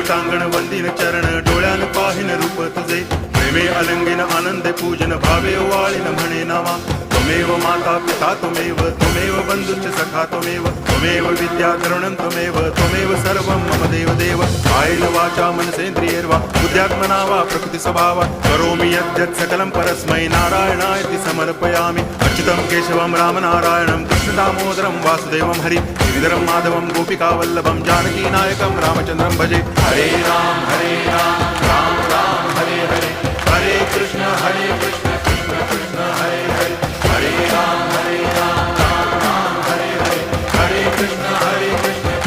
सांगण वंदिन चरण डोळ्यान पाहिन रूप तुझे प्रेमे अलंगिन आनंद पूजन भावे वाळीन म्हणे नामा त्वमेव माता पिता त्वमेव बंधुश्च सखा त्वमेव विद्या द्रवणं त्वमेव सर्वं मम देव कायेन वाचा मनसेन्द्रियैर्वा बुद्ध्यात्मना वा प्रकृति स्वभावात् करोमि यद्यत् सकलं परस्मै नारायणायति समर्पयामि अच्युतं केशवं रामनारायणं कृष्णदामोदरं वासुदेवं हरि गिरिधरं माधवं गोपिकावल्लभं जानकीनायकं रामचन्द्रं भजे हरे राम राम राम हरे हरे हरे कृष्ण